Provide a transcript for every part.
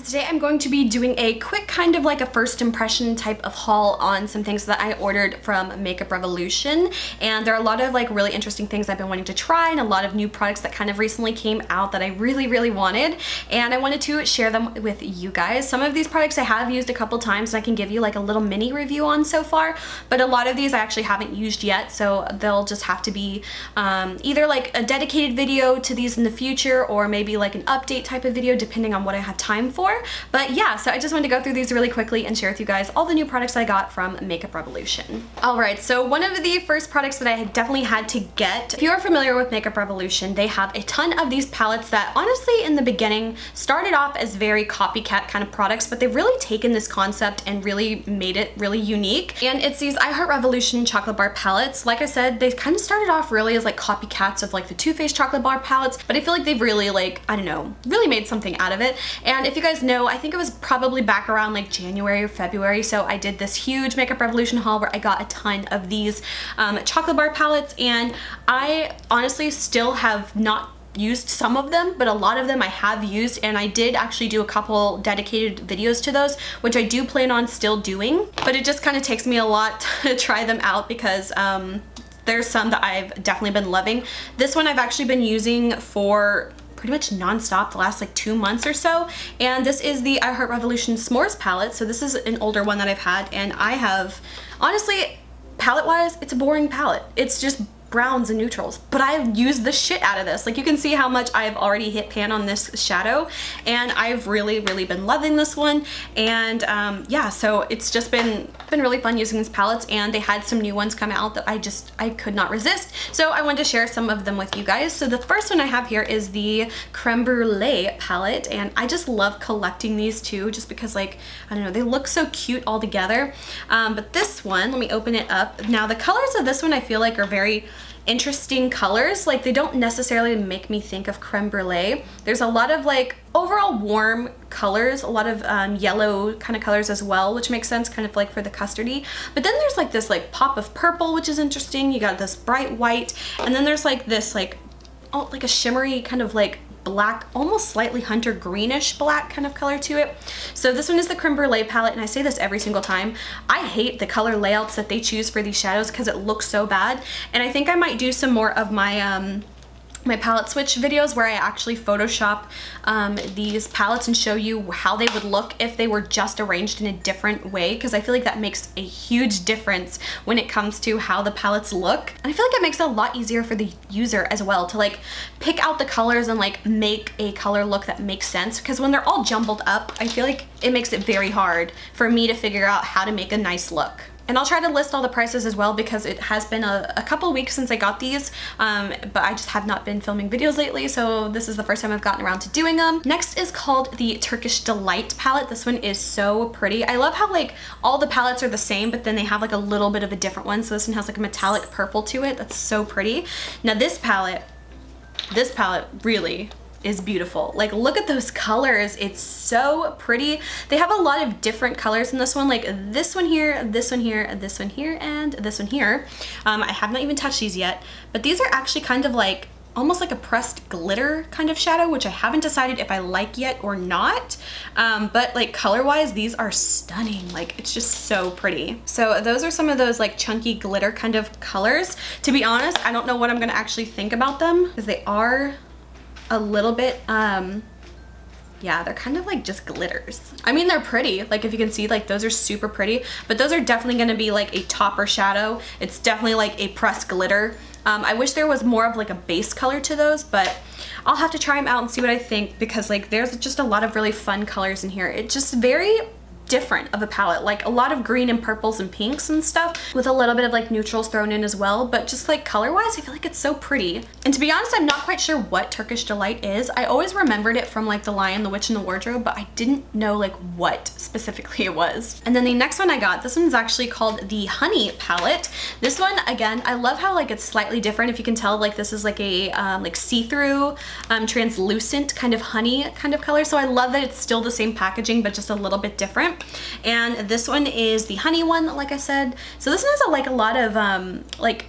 Today I'm going to be doing a quick kind of like a first impression type of haul on some things that I ordered from Makeup Revolution, and there are a lot of like really interesting things I've been wanting to try and a lot of new products that kind of recently came out that I really wanted, and I wanted to share them with you guys. Some of these products I have used a couple times and I can give you like a little mini review on so far, but a lot of these I actually haven't used yet, so they'll just have to be either like a dedicated video to these in the future or maybe like an update type of video depending on what I have time for. But yeah, so I just wanted to go through these really quickly and share with you guys all the new products I got from Makeup Revolution. Alright, so one of the first products that I definitely had to get, if you're familiar with Makeup Revolution, they have a ton of these palettes that honestly in the beginning started off as very copycat kind of products, but they've really taken this concept and really made it really unique. And it's these I Heart Revolution chocolate bar palettes. Like I said, they kind of started off really as like copycats of like the Too Faced chocolate bar palettes, but I feel like they've really like, I don't know, really made something out of it. And if you guys know, I think it was probably back around like January or February, so I did this huge Makeup Revolution haul where I got a ton of these chocolate bar palettes, and I honestly still have not used some of them, but a lot of them I have used, and I did actually do a couple dedicated videos to those, which I do plan on still doing, but it just kind of takes me a lot to try them out because there's some that I've definitely been loving. This one I've actually been using for pretty much non-stop the last like 2 months or so, and this is the I Heart Revolution S'mores palette. So this is an older one that I've had, and I have, honestly, palette wise, it's a boring palette. It's just browns and neutrals, but I use the shit out of this. Like you can see how much I've already hit pan on this shadow, and I've really been loving this one. And yeah, so it's just been really fun using these palettes, and they had some new ones come out that I could not resist, so I wanted to share some of them with you guys. So the first one I have here is the Creme Brulee palette, and I just love collecting these too, just because like, I don't know, they look so cute all together. But this one, let me open it up. Now the colors of this one I feel like are very interesting colors. Like they don't necessarily make me think of creme brulee. There's a lot of like overall warm colors, a lot of yellow kind of colors as well, which makes sense kind of like for the custardy. But then there's like this like pop of purple, which is interesting. You got this bright white, and then there's like this like, oh, like a shimmery kind of like black, almost slightly hunter greenish black kind of color to it. So this one is the Creme Brulee palette, and I say this every single time. I hate the color layouts that they choose for these shadows because it looks so bad, and I think I might do some more of my my palette switch videos where I actually Photoshop these palettes and show you how they would look if they were just arranged in a different way, because I feel like that makes a huge difference when it comes to how the palettes look. And I feel like it makes it a lot easier for the user as well to like pick out the colors and like make a color look that makes sense, because when they're all jumbled up, I feel like it makes it very hard for me to figure out how to make a nice look. And I'll try to list all the prices as well, because it has been a couple weeks since I got these, but I just have not been filming videos lately, so this is the first time I've gotten around to doing them. Next is called the Turkish Delight palette. This one is so pretty. I love how like all the palettes are the same, but then they have like a little bit of a different one. So this one has like a metallic purple to it. That's so pretty. Now this palette really is beautiful. Like look at those colors, it's so pretty. They have a lot of different colors in this one, like this one here, this one here, this one here, and this one here. I have not even touched these yet, but these are actually kind of like almost like a pressed glitter kind of shadow, which I haven't decided if I like yet or not, but like color wise these are stunning. Like it's just so pretty. So those are some of those like chunky glitter kind of colors. To be honest, I don't know what I'm gonna actually think about them, because they are a little bit yeah, they're kind of like just glitters. I mean, they're pretty, like if you can see, like those are super pretty, but those are definitely going to be like a topper shadow. It's definitely like a pressed glitter. I wish there was more of like a base color to those, but I'll have to try them out and see what I think, because like there's just a lot of really fun colors in here. It's just very different of a palette, like a lot of green and purples and pinks and stuff, with a little bit of like neutrals thrown in as well, but just like color wise I feel like it's so pretty. And to be honest, I'm not quite sure what Turkish Delight is. I always remembered it from like The Lion, the Witch, and the Wardrobe, but I didn't know like what specifically it was. And then the next one I got, this one's actually called the Honey palette. This one, again, I love how like it's slightly different. If you can tell, like this is like a like see-through translucent kind of honey kind of color, so I love that it's still the same packaging but just a little bit different. And this one is the honey one, like I said. So this one has like a lot of like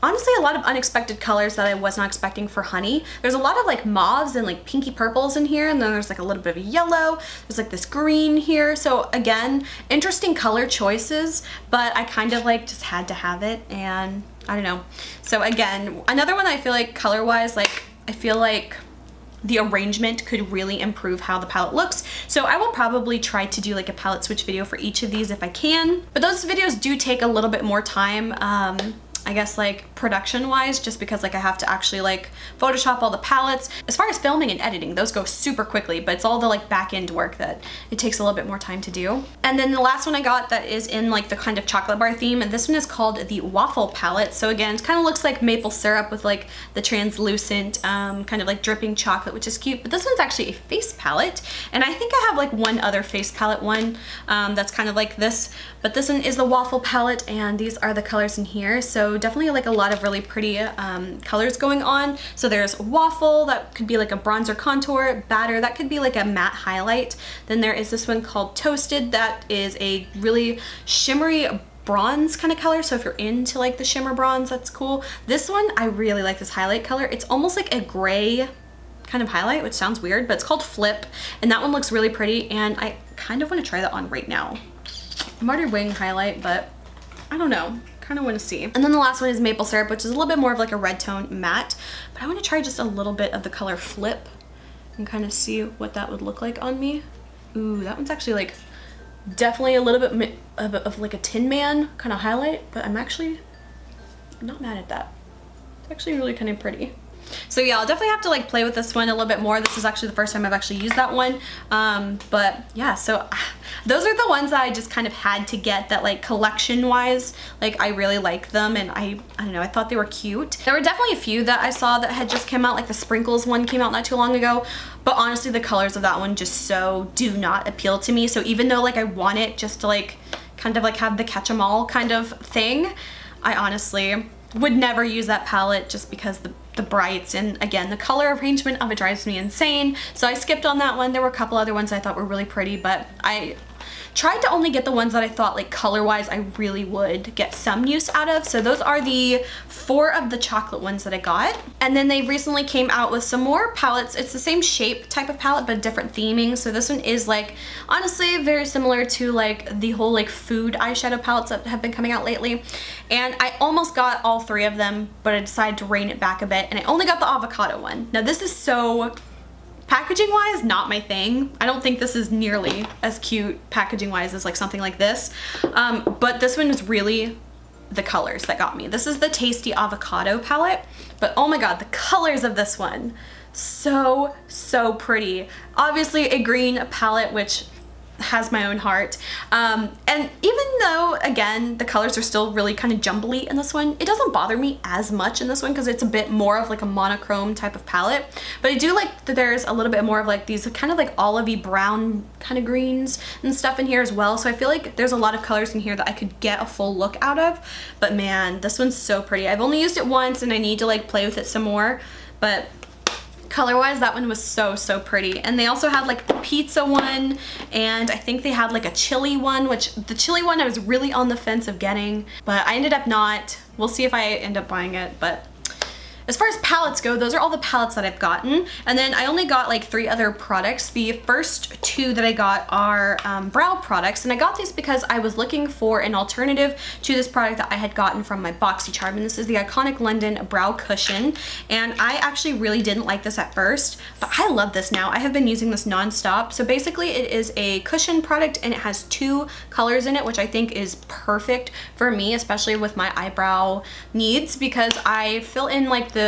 honestly a lot of unexpected colors that I was not expecting for honey. There's a lot of like mauves and like pinky purples in here, and then there's like a little bit of yellow. There's like this green here. So again, interesting color choices, but I kind of like just had to have it, and I don't know. So again, another one I feel like color wise, like I feel like the arrangement could really improve how the palette looks. So I will probably try to do like a palette switch video for each of these if I can. But those videos do take a little bit more time, I guess like production wise, just because like I have to actually like Photoshop all the palettes. As far as filming and editing, those go super quickly, but it's all the like back end work that it takes a little bit more time to do. And then the last one I got that is in like the kind of chocolate bar theme, and this one is called the Waffle Palette. So again, it kind of looks like maple syrup with like the translucent kind of like dripping chocolate, which is cute. But this one's actually a face palette, and I think I have like one other face palette one that's kind of like this, but this one is the Waffle Palette, and these are the colors in here. So definitely like a lot of really pretty colors going on. So there's waffle, that could be like a bronzer contour, batter, that could be like a matte highlight. Then there is this one called Toasted, that is a really shimmery bronze kind of color. So if you're into like the shimmer bronze, that's cool. This one, I really like this highlight color. It's almost like a gray kind of highlight, which sounds weird, but it's called Flip, and that one looks really pretty, and I kind of want to try that on right now. I'm already wearing highlight, but I don't know. Kind of want to see. And then the last one is Maple Syrup, which is a little bit more of like a red tone matte, but I want to try just a little bit of the color Flip and kind of see what that would look like on me. Ooh, that one's actually like definitely a little bit of like a Tin Man kind of highlight, but I'm actually not mad at that. It's actually really kind of pretty. So yeah, I'll definitely have to like play with this one a little bit more. This is actually the first time I've actually used that one. But yeah, so those are the ones that I just kind of had to get, that like collection wise, like I really like them, and I don't know, I thought they were cute. There were definitely a few that I saw that had just come out, like the Sprinkles one came out not too long ago, but honestly the colors of that one just so do not appeal to me. So even though like I want it just to like kind of like have the catch 'em all kind of thing, I honestly would never use that palette just because the brights, and again the color arrangement of it drives me insane. So I skipped on that one. There were a couple other ones I thought were really pretty, but I tried to only get the ones that I thought like color wise I really would get some use out of. So those are the 4 of the chocolate ones that I got. And then they recently came out with some more palettes. It's the same shape type of palette but different theming. So this one is like honestly very similar to like the whole like food eyeshadow palettes that have been coming out lately. And I almost got all 3 of them, but I decided to rein it back a bit, and I only got the avocado one. Now this is so packaging wise not my thing. I don't think this is nearly as cute packaging wise as like something like this, but this one is really the colors that got me. This is the Tasty Avocado palette, but oh my god, the colors of this one, so pretty. Obviously a green palette, which has my own heart, and even though again the colors are still really kind of jumbly in this one, it doesn't bother me as much in this one because it's a bit more of like a monochrome type of palette. But I do like that there's a little bit more of like these kind of like olivey brown kind of greens and stuff in here as well. So I feel like there's a lot of colors in here that I could get a full look out of. But man, this one's so pretty. I've only used it once and I need to like play with it some more, but color wise that one was so pretty. And they also had like the pizza one, and I think they had like a chili one, which the chili one I was really on the fence of getting, but I ended up not. We'll see if I end up buying it. But as far as palettes go, those are all the palettes that I've gotten. And then I only got like 3 other products. The first 2 that I got are brow products, and I got these because I was looking for an alternative to this product that I had gotten from my BoxyCharm, and this is the Iconic London Brow Cushion. And I actually really didn't like this at first, but I love this now. I have been using this non-stop. So basically it is a cushion product, and it has 2 colors in it, which I think is perfect for me, especially with my eyebrow needs, because I fill in like the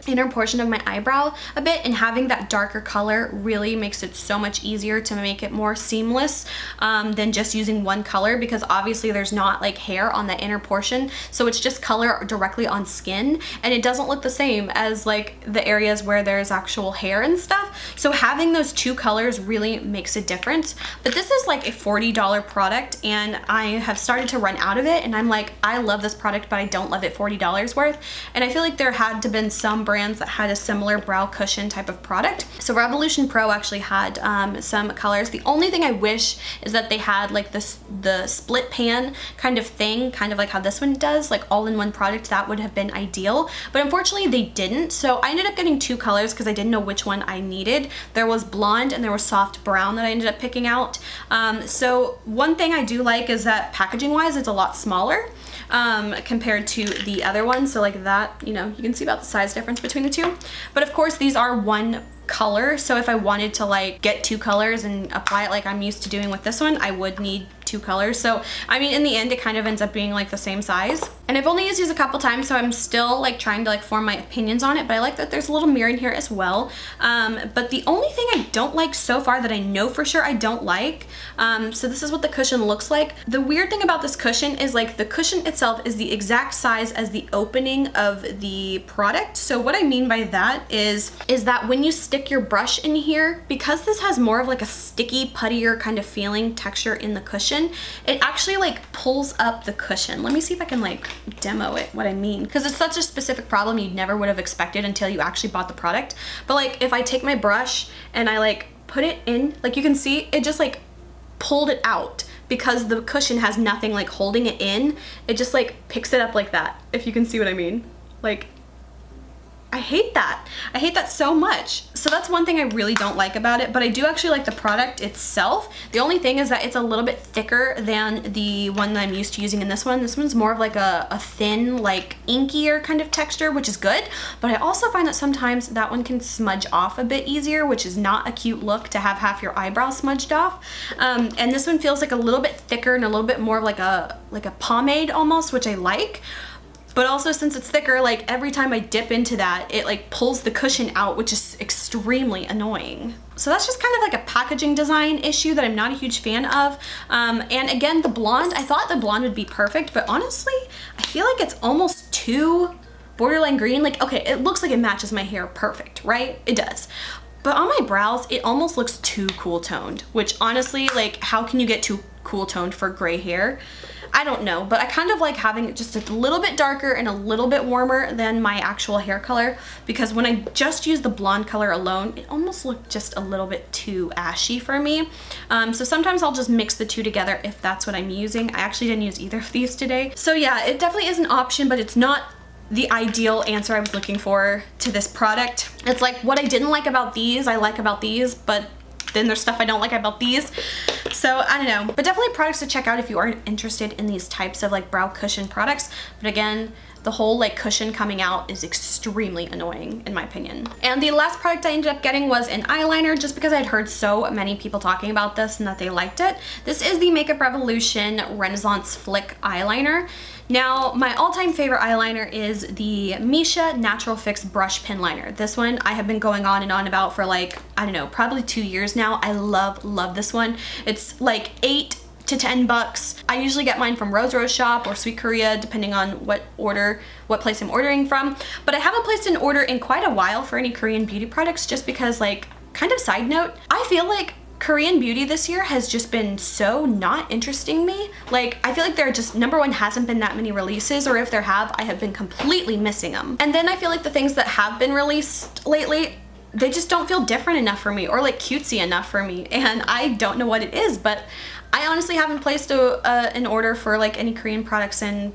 inner portion of my eyebrow a bit, and having that darker color really makes it so much easier to make it more seamless than just using one color, because obviously there's not like hair on the inner portion, so it's just color directly on skin, and it doesn't look the same as like the areas where there's actual hair and stuff. So having those 2 colors really makes a difference. But this is like a $40 product, and I have started to run out of it, and I'm like, I love this product but I don't love it $40 worth. And I feel like there had to been been some brands that had a similar brow cushion type of product. So Revolution Pro actually had some colors. The only thing I wish is that they had like the split pan kind of thing, kind of like how this one does, like all in one product. That would have been ideal, but unfortunately they didn't. So I ended up getting two colors because I didn't know which one I needed. There was blonde and there was soft brown that I ended up picking out. So one thing I do like is that packaging wise it's a lot smaller compared to the other one. So like that, you know, you can see about the size difference between the two. But of course these are one color, so if I wanted to like get two colors and apply it like I'm used to doing with this one, I would need two colors. So I mean, in the end it kind of ends up being like the same size. And I've only used these a couple times, so I'm still like trying to like form my opinions on it, but I like that there's a little mirror in here as well. But the only thing I don't like so far that I know for sure I don't like, so this is what the cushion looks like. The weird thing about this cushion is like the cushion itself is the exact size as the opening of the product. So what I mean by that is that when you stick your brush in here, because this has more of like a sticky, puttier kind of feeling texture in the cushion, it actually like pulls up the cushion. Let me see if I can like demo it, what I mean, because it's such a specific problem you never would have expected until you actually bought the product. But like if I take my brush and I like put it in, like you can see it just like pulled it out because the cushion has nothing like holding it in. It just like picks it up like that, if you can see what I mean. Like, I hate that. I hate that so much. So that's one thing I really don't like about it, but I do actually like the product itself. The only thing is that it's a little bit thicker than the one that I'm used to using in this one. This one's more of like a thin, like inkier kind of texture, which is good. But I also find that sometimes that one can smudge off a bit easier, which is not a cute look to have half your eyebrow smudged off. And this one feels like a little bit thicker and a little bit more of like a pomade almost, which I like. But also since it's thicker, like every time I dip into that, it like pulls the cushion out, which is extremely annoying. So that's just kind of like a packaging design issue that I'm not a huge fan of. And again, the blonde, I thought the blonde would be perfect, but honestly, I feel like it's almost too borderline green. Like, okay, it looks like it matches my hair perfect, right? It does. But on my brows, it almost looks too cool toned, which honestly, like how can you get too cool toned for gray hair? I don't know, but I kind of like having it just a little bit darker and a little bit warmer than my actual hair color, because when I just used the blonde color alone, it almost looked just a little bit too ashy for me. So sometimes I'll just mix the two together if that's what I'm using. I actually didn't use either of these today. So yeah, it definitely is an option, but it's not the ideal answer I was looking for to this product. It's like what I didn't like about these, I like about these, but then there's stuff I don't like about these. So I don't know, but definitely products to check out if you are interested in these types of like brow cushion products. But again, the whole like cushion coming out is extremely annoying in my opinion. And the last product I ended up getting was an eyeliner, just because I'd heard so many people talking about this and that they liked it. This is the Makeup Revolution Renaissance Flick Eyeliner. Now, my all-time favorite eyeliner is the Misha Natural Fix Brush Pen Liner. This one I have been going on and on about for like, I don't know, probably 2 years now. I love this one. It's like $8 to $10. I usually get mine from Rose Shop or Sweet Korea, depending on what place I'm ordering from. But I haven't placed an order in quite a while for any Korean beauty products, just because, like, kind of side note, I feel like Korean beauty this year has just been so not interesting me. Like, I feel like there just, number one, hasn't been that many releases, or if there have, I have been completely missing them. And then I feel like the things that have been released lately, they just don't feel different enough for me, or like cutesy enough for me, and I don't know what it is. But I honestly haven't placed an order for like any Korean products in,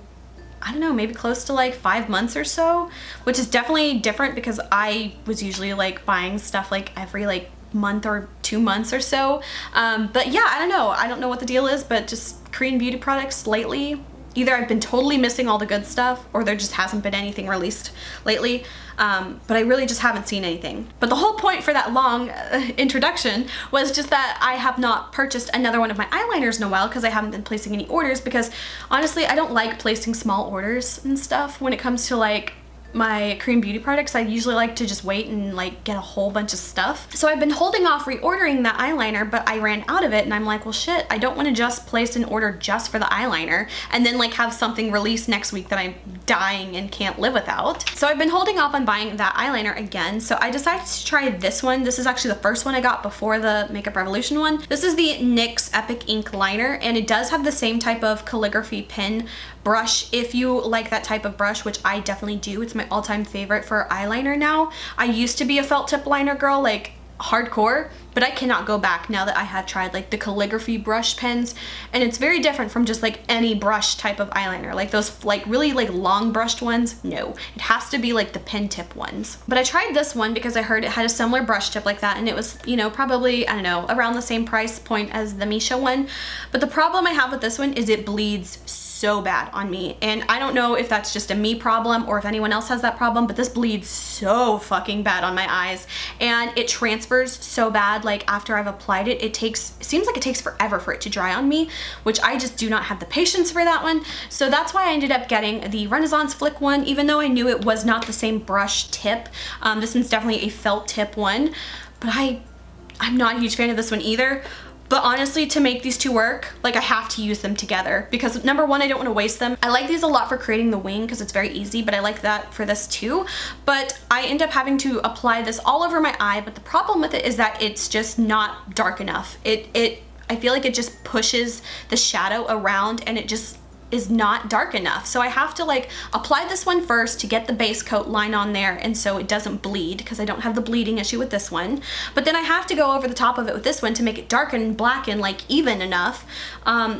I don't know, maybe close to like 5 months or so, which is definitely different because I was usually like buying stuff like every like month or 2 months or so. But yeah, I don't know what the deal is, but just Korean beauty products lately, either I've been totally missing all the good stuff, or there just hasn't been anything released lately. But I really just haven't seen anything. But the whole point for that long introduction was just that I have not purchased another one of my eyeliners in a while because I haven't been placing any orders, because honestly I don't like placing small orders and stuff when it comes to like my Korean beauty products. I usually like to just wait and like get a whole bunch of stuff. So I've been holding off reordering that eyeliner, but I ran out of it, and I'm like, well shit, I don't want to just place an order just for the eyeliner and then like have something released next week that I'm dying and can't live without. So I've been holding off on buying that eyeliner again. So I decided to try this one. This is actually the first one I got before the Makeup Revolution one. This is the NYX Epic Ink Liner, and it does have the same type of calligraphy pen brush if you like that type of brush, which I definitely do. It's my all-time favorite for eyeliner now. I used to be a felt tip liner girl, like hardcore, but I cannot go back now that I have tried like the calligraphy brush pens, and it's very different from just like any brush type of eyeliner, like those like really like long brushed ones. No, it has to be like the pen tip ones. But I tried this one because I heard it had a similar brush tip like that, and it was, you know, probably, I don't know, around the same price point as the Misha one. But the problem I have with this one is it bleeds so bad on me, and I don't know if that's just a me problem or if anyone else has that problem, but this bleeds so fucking bad on my eyes, and it transfers so bad. Like after I've applied it, it seems like it takes forever for it to dry on me, which I just do not have the patience for that one. So that's why I ended up getting the Renaissance Flick one, even though I knew it was not the same brush tip. This one's definitely a felt tip one, but I'm not a huge fan of this one either. But honestly, to make these two work, like I have to use them together because number one, I don't want to waste them. I like these a lot for creating the wing because it's very easy, but I like that for this too. But I end up having to apply this all over my eye, but the problem with it is that it's just not dark enough. I feel like it just pushes the shadow around and it just is not dark enough. So I have to like apply this one first to get the base coat line on there, and so it doesn't bleed because I don't have the bleeding issue with this one. But then I have to go over the top of it with this one to make it dark and black and like even enough.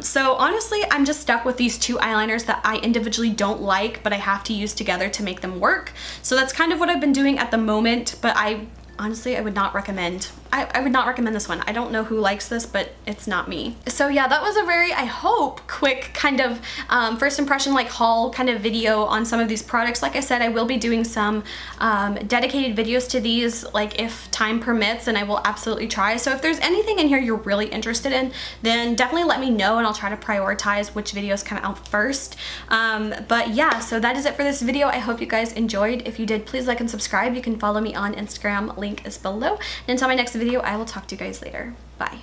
So honestly, I'm just stuck with these two eyeliners that I individually don't like, but I have to use together to make them work. So that's kind of what I've been doing at the moment, but honestly, I would not recommend. I would not recommend this one. I don't know who likes this, but it's not me. So yeah, that was a very, I hope, quick kind of first impression like haul kind of video on some of these products. Like I said, I will be doing some dedicated videos to these, like if time permits, and I will absolutely try. So if there's anything in here you're really interested in, then definitely let me know and I'll try to prioritize which videos come out first. But yeah, so that is it for this video. I hope you guys enjoyed. If you did, please like and subscribe. You can follow me on Instagram, link is below. And until my next video, I will talk to you guys later. Bye.